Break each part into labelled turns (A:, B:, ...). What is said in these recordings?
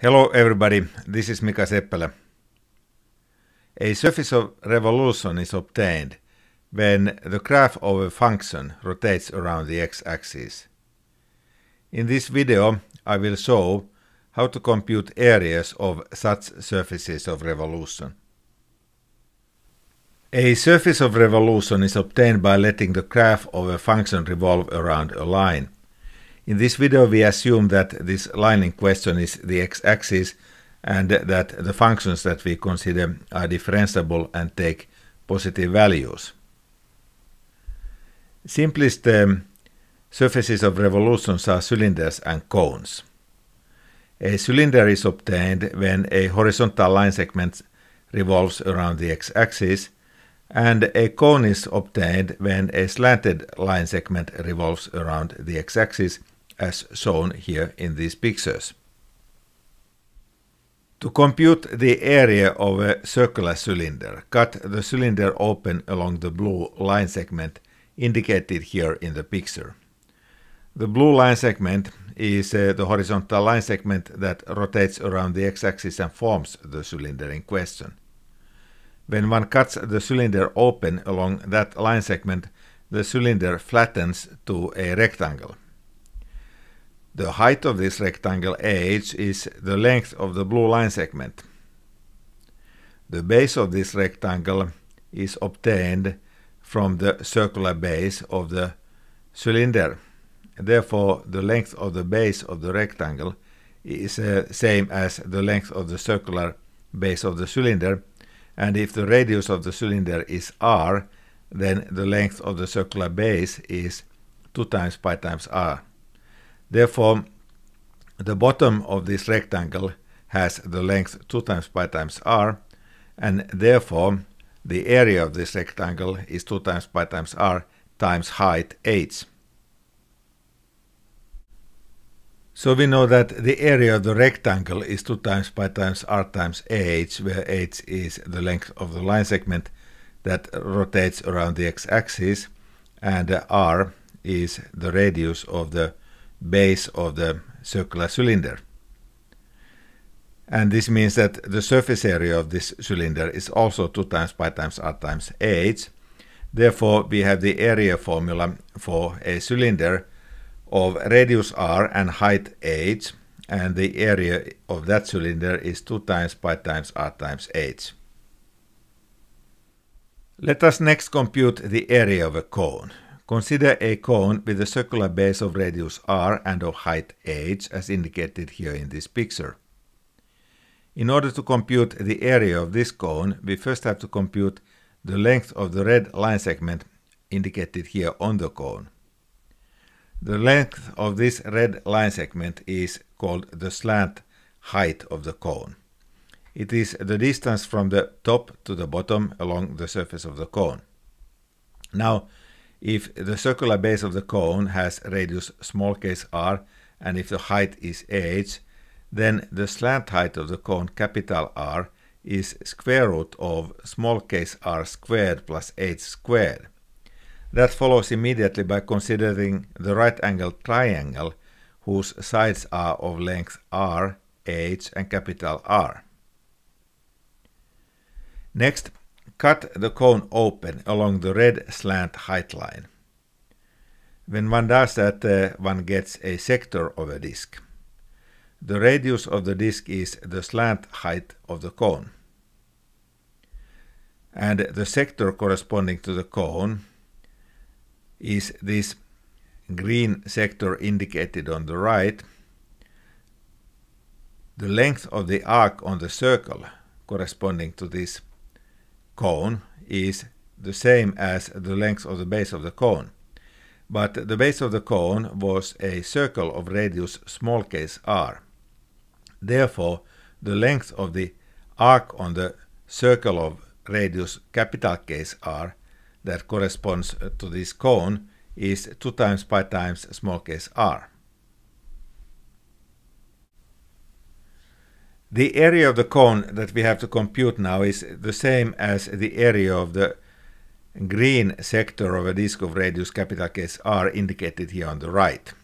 A: Hello everybody, this is Mika Seppälä. A surface of revolution is obtained when the graph of a function rotates around the x-axis. In this video I will show how to compute areas of such surfaces of revolution. A surface of revolution is obtained by letting the graph of a function revolve around a line. In this video we assume that this line in question is the x-axis and that the functions that we consider are differentiable and take positive values. Simplest surfaces of revolutions are cylinders and cones. A cylinder is obtained when a horizontal line segment revolves around the x-axis, and a cone is obtained when a slanted line segment revolves around the x-axis, as shown here in these pictures. To compute the area of a circular cylinder, cut the cylinder open along the blue line segment indicated here in the picture. The blue line segment is the horizontal line segment that rotates around the x-axis and forms the cylinder in question. When one cuts the cylinder open along that line segment, the cylinder flattens to a rectangle. The height of this rectangle h is the length of the blue line segment. The base of this rectangle is obtained from the circular base of the cylinder. Therefore, the length of the base of the rectangle is same as the length of the circular base of the cylinder, and if the radius of the cylinder is r, then the length of the circular base is 2 times pi times r. Therefore, the bottom of this rectangle has the length 2 times pi times r, and therefore the area of this rectangle is 2 times pi times r times height h. So we know that the area of the rectangle is 2 times pi times r times h, where h is the length of the line segment that rotates around the x-axis, and r is the radius of the base of the circular cylinder. And this means that the surface area of this cylinder is also 2 times pi times r times h. Therefore, we have the area formula for a cylinder of radius r and height h, and the area of that cylinder is 2 times pi times r times h. Let us next compute the area of a cone. Consider a cone with a circular base of radius r and of height h, as indicated here in this picture. In order to compute the area of this cone, we first have to compute the length of the red line segment indicated here on the cone. The length of this red line segment is called the slant height of the cone. It is the distance from the top to the bottom along the surface of the cone. Now, if the circular base of the cone has radius small case r, and if the height is h, then the slant height of the cone capital R is square root of small case r squared plus h squared. That follows immediately by considering the right-angled triangle whose sides are of length r, h, and capital R. Next, cut the cone open along the red slant height line. When one does that, one gets a sector of a disk. The radius of the disk is the slant height of the cone. And the sector corresponding to the cone is this green sector indicated on the right. The length of the arc on the circle corresponding to this cone is the same as the length of the base of the cone. But the base of the cone was a circle of radius small case r. Therefore, the length of the arc on the circle of radius capital case r that corresponds to this cone is 2 times pi times small case r. The area of the cone that we have to compute now is the same as the area of the green sector of a disk of radius capital case r indicated here on the right.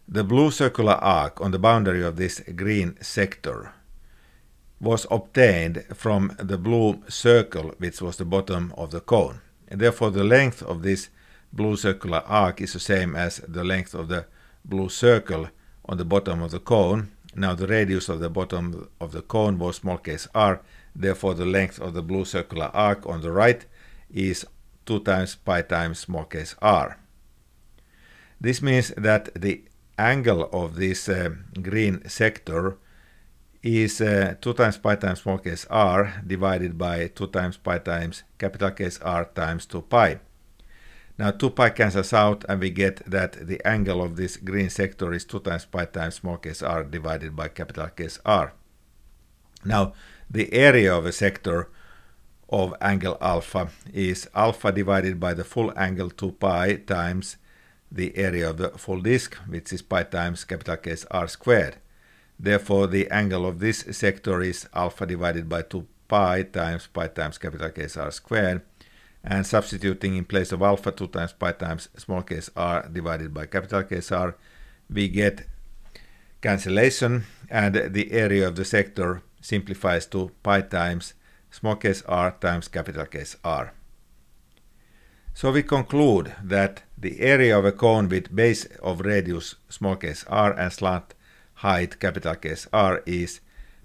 A: the blue circular arc on the boundary of this green sector was obtained from the blue circle, which was the bottom of the cone. And therefore the length of this blue circular arc is the same as the length of the blue circle on the bottom of the cone. Now the radius of the bottom of the cone was small case r, therefore the length of the blue circular arc on the right is 2 times pi times small case r. This means that the angle of this green sector is 2 times pi times small case r divided by 2 times pi times capital case R times 2 pi. Now 2 pi cancels out and we get that the angle of this green sector is 2 times pi times small case r divided by capital case R. Now the area of a sector of angle alpha is alpha divided by the full angle 2 pi times the area of the full disk, which is pi times capital case R squared. Therefore the angle of this sector is alpha divided by 2 pi times capital case R squared. And substituting in place of alpha 2 times pi times small case r divided by capital case R, we get cancellation, and the area of the sector simplifies to pi times small case r times capital case R. So we conclude that the area of a cone with base of radius small case r and slant height capital case R is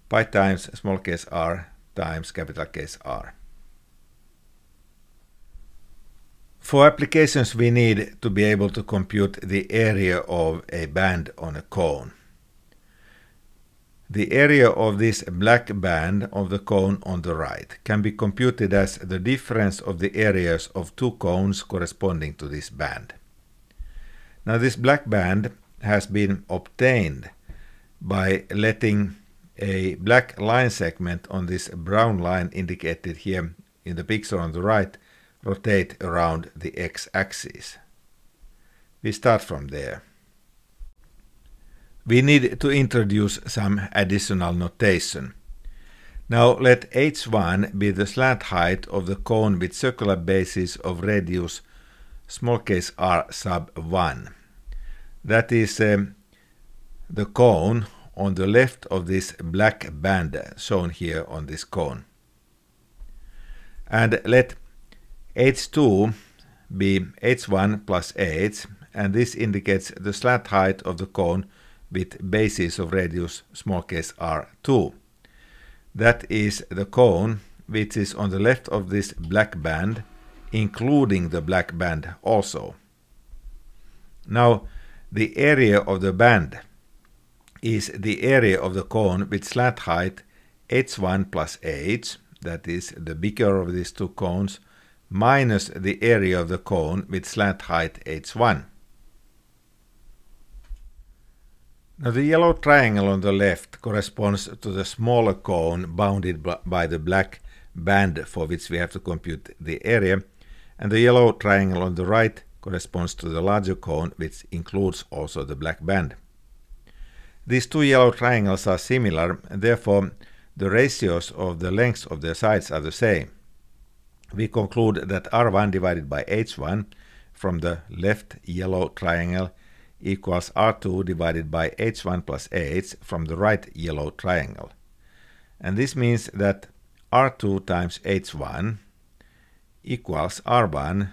A: pi times small case r times capital case R. For applications, we need to be able to compute the area of a band on a cone. The area of this black band of the cone on the right can be computed as the difference of the areas of two cones corresponding to this band. Now this black band has been obtained by letting a black line segment on this brown line indicated here in the picture on the right rotate around the x-axis. We start from there. We need to introduce some additional notation. Now let h1 be the slant height of the cone with circular basis of radius small case r sub 1. That is the cone on the left of this black band shown here on this cone. And let h2 be h1 plus h, and this indicates the slant height of the cone with basis of radius small case r2. That is the cone which is on the left of this black band, including the black band also. Now the area of the band is the area of the cone with slant height h1 plus h, that is the bigger of these two cones, minus the area of the cone with slant height h1. Now the yellow triangle on the left corresponds to the smaller cone bounded by the black band for which we have to compute the area, and the yellow triangle on the right corresponds to the larger cone which includes also the black band. These two yellow triangles are similar, and therefore the ratios of the lengths of their sides are the same. We conclude that r1 divided by h1 from the left yellow triangle equals r2 divided by h1 plus h from the right yellow triangle. And this means that r2 times h1 equals r1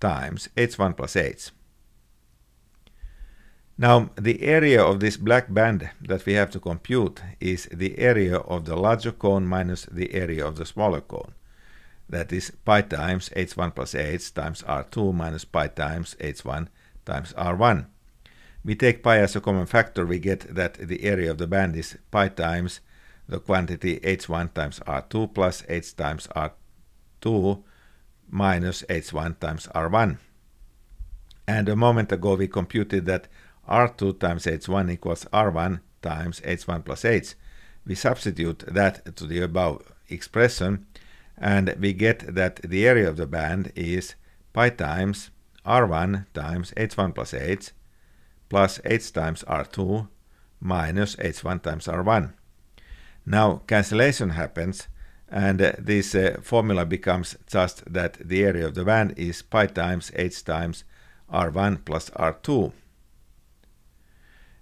A: times h1 plus h. Now the area of this black band that we have to compute is the area of the larger cone minus the area of the smaller cone. That is pi times h1 plus h times r2 minus pi times h1 times r1. We take pi as a common factor, we get that the area of the band is pi times the quantity h1 times r2 plus h times r2 minus h1 times r1. And a moment ago we computed that r2 times h1 equals r1 times h1 plus h. We substitute that to the above expression, and we get that the area of the band is pi times r1 times h1 plus h plus h times r2 minus h1 times r1. Now cancellation happens, and this formula becomes just that the area of the band is pi times h times r1 plus r2.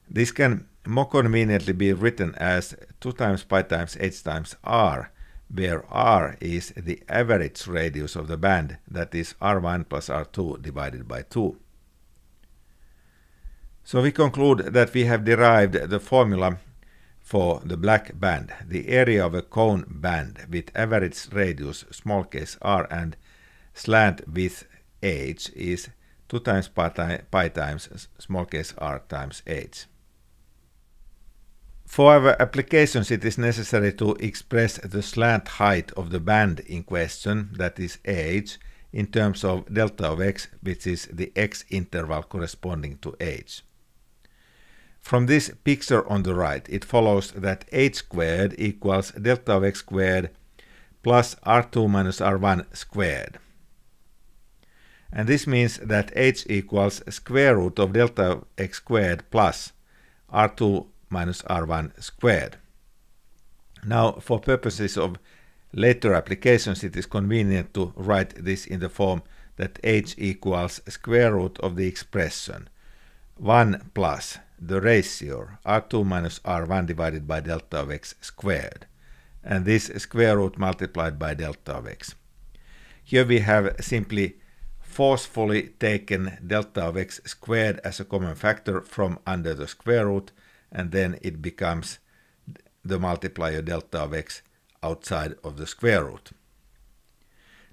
A: This can more conveniently be written as 2 times pi times h times r, where r is the average radius of the band, that is r1 plus r2 divided by 2. So we conclude that we have derived the formula for the black band. The area of a cone band with average radius small case r and slant width h is 2 times pi times small case r times h. For our applications, it is necessary to express the slant height of the band in question, that is h, in terms of delta of x, which is the x interval corresponding to h. From this picture on the right, it follows that h squared equals delta of x squared plus r2 minus r1 squared. And this means that h equals square root of delta of x squared plus r2 minus r1 squared. Now, for purposes of later applications, it is convenient to write this in the form that h equals square root of the expression 1 plus the ratio r2 minus r1 divided by delta of x squared, and this square root multiplied by delta of x. Here we have simply forcefully taken delta of x squared as a common factor from under the square root, and then it becomes the multiplier delta of x outside of the square root.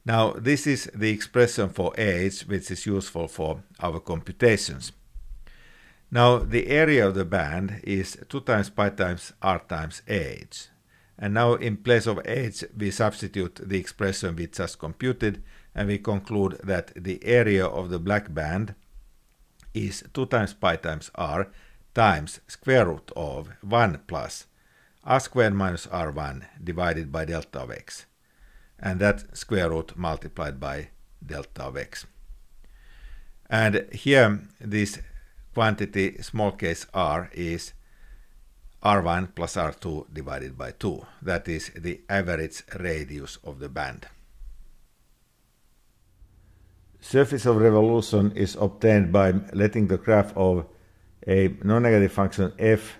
A: Now, this is the expression for h, which is useful for our computations. Now, the area of the band is 2 times pi times r times h. And now, in place of h, we substitute the expression we just computed, and we conclude that the area of the black band is 2 times pi times r times square root of 1 plus r squared minus r1 divided by delta of x, and that square root multiplied by delta of x. And here this quantity small case r is r1 plus r2 divided by 2. That is the average radius of the band. Surface of revolution is obtained by letting the graph of a non-negative function f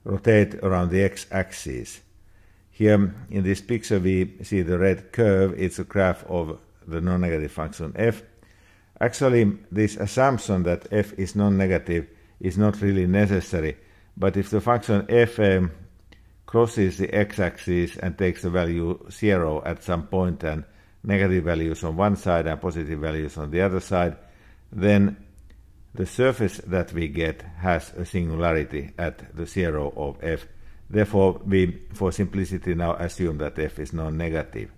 A: rotate around the x-axis. Here in this picture we see the red curve. It's a graph of the non-negative function f. Actually, this assumption that f is non-negative is not really necessary, but if the function f crosses the x-axis and takes the value 0 at some point and negative values on one side and positive values on the other side, then the surface that we get has a singularity at the 0 of f. Therefore, we, for simplicity, now assume that f is non-negative.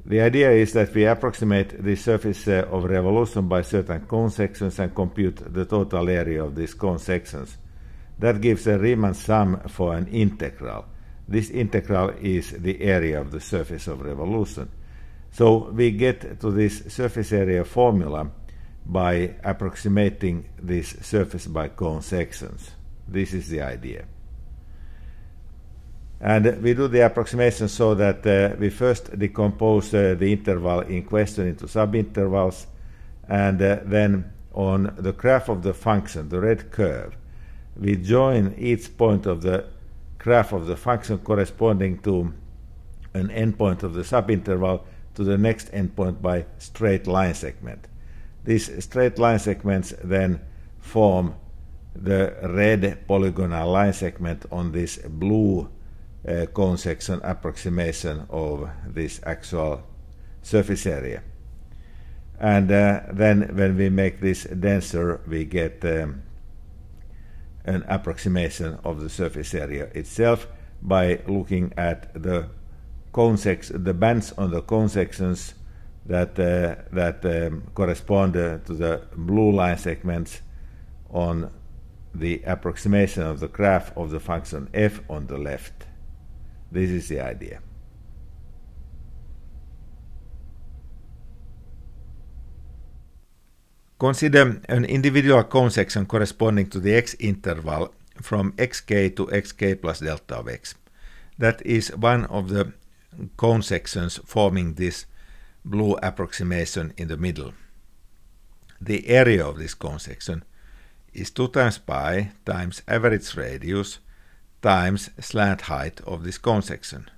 A: The idea is that we approximate the surface of revolution by certain cone sections and compute the total area of these cone sections. That gives a Riemann sum for an integral. This integral is the area of the surface of revolution. So we get to this surface area formula by approximating this surface by cone sections. This is the idea. And we do the approximation so that we first decompose the interval in question into subintervals, and then on the graph of the function, the red curve, we join each point of the graph of the function corresponding to an endpoint of the subinterval to the next endpoint by straight line segment. These straight line segments then form the red polygonal line segment on this blue cone section approximation of this actual surface area. And then when we make this denser, we get an approximation of the surface area itself by looking at the the bands on the cone sections that correspond to the blue line segments on the approximation of the graph of the function f on the left. This is the idea. Consider an individual cone section corresponding to the x interval from xk to xk plus delta of x. That is one of the cone sections forming this blue approximation in the middle. The area of this cone section is 2 times pi times average radius times slant height of this cone section.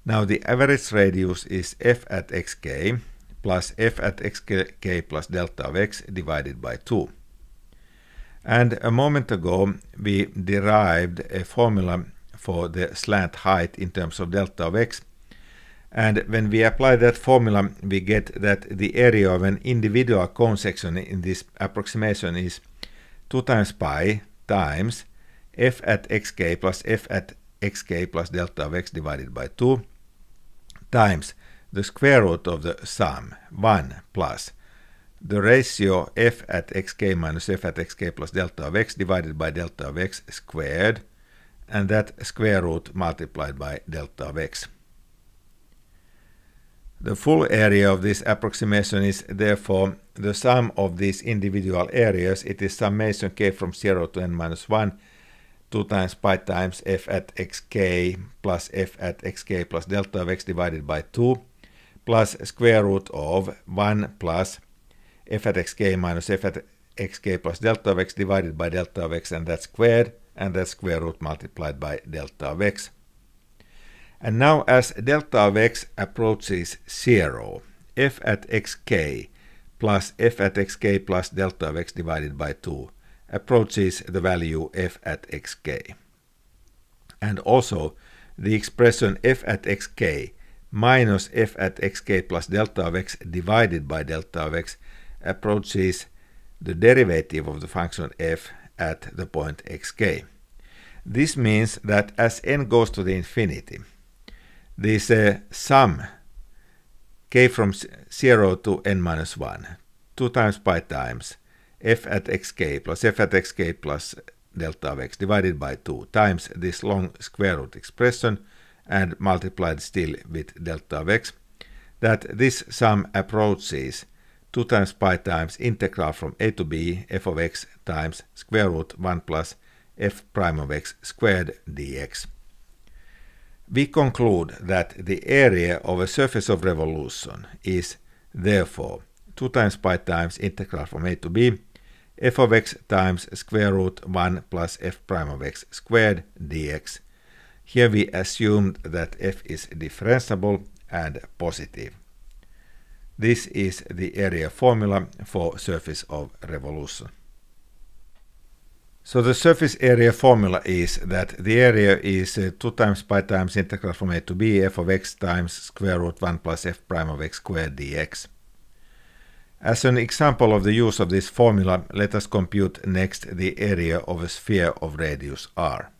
A: Now the average radius is f at xk plus f at xk plus delta of x divided by 2. And a moment ago we derived a formula for the slant height in terms of delta of x, and when we apply that formula we get that the area of an individual cone section in this approximation is 2 times pi times f at xk plus f at xk plus delta of x divided by 2 times the square root of the sum 1 plus the ratio f at xk minus f at xk plus delta of x divided by delta of x squared, and that square root multiplied by delta of x. The full area of this approximation is therefore the sum of these individual areas. It is summation k from 0 to n minus 1, 2 times pi times f at xk plus f at xk plus delta of x divided by 2 plus square root of 1 plus f at xk minus f at xk plus delta of x divided by delta of x, and that's squared, and that's square root multiplied by delta of x. And now as delta of x approaches 0, f at xk plus f at xk plus delta of x divided by 2 approaches the value f at xk. And also the expression f at xk minus f at xk plus delta of x divided by delta of x approaches the derivative of the function f at the point xk. This means that as n goes to the infinity, this sum k from 0 to n minus 1, 2 times pi times f at xk plus f at xk plus delta of x divided by 2 times this long square root expression and multiplied still with delta of x, that this sum approaches 2 times pi times integral from a to b f of x times square root 1 plus f prime of x squared dx. We conclude that the area of a surface of revolution is therefore 2 times pi times integral from a to b f of x times square root 1 plus f prime of x squared dx. Here we assumed that f is differentiable and positive. This is the area formula for surface of revolution. So the surface area formula is that the area is 2 times pi times integral from a to b f of x times square root 1 plus f prime of x squared dx. As an example of the use of this formula, let us compute next the area of a sphere of radius r.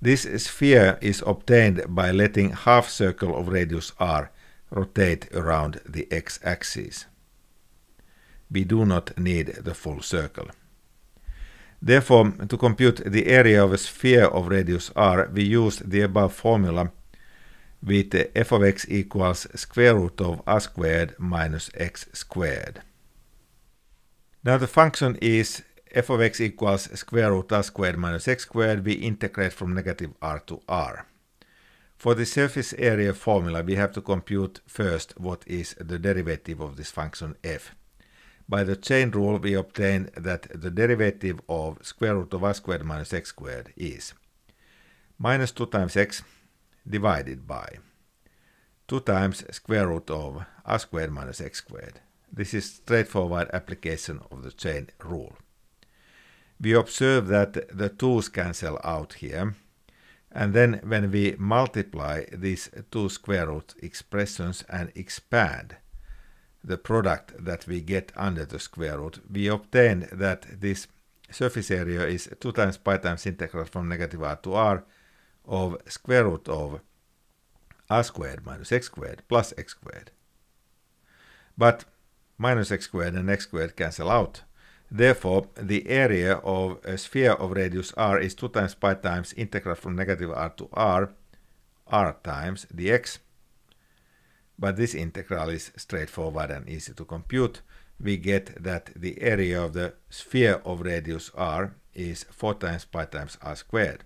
A: This sphere is obtained by letting half circle of radius r rotate around the x-axis. We do not need the full circle. Therefore, to compute the area of a sphere of radius r, we use the above formula with f of x equals square root of a squared minus x squared. Now the function is f of x equals square root a squared minus x squared. We integrate from negative r to r. For the surface area formula, we have to compute first what is the derivative of this function f. By the chain rule, we obtain that the derivative of square root of a squared minus x squared is minus 2 times x divided by 2 times square root of a squared minus x squared. This is straightforward application of the chain rule. We observe that the 2's cancel out here, and then when we multiply these two square root expressions and expand the product that we get under the square root, we obtain that this surface area is 2 times pi times integral from negative r to r of square root of a squared minus x squared plus x squared. But minus x squared and x squared cancel out. Therefore, the area of a sphere of radius r is 2 times pi times integral from negative r to r times dx. But this integral is straightforward and easy to compute. We get that the area of the sphere of radius r is 4 times pi times r squared.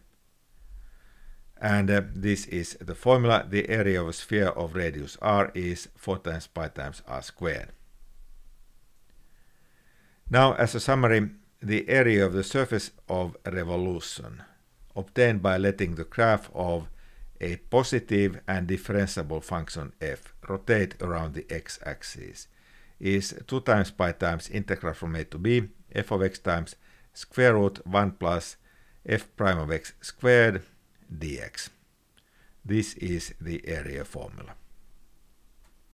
A: And this is the formula. The area of a sphere of radius r is 4 times pi times r squared. Now, as a summary, the area of the surface of revolution obtained by letting the graph of a positive and differentiable function f rotate around the x-axis is 2 times pi times integral from a to b f of x times square root 1 plus f prime of x squared dx. This is the area formula.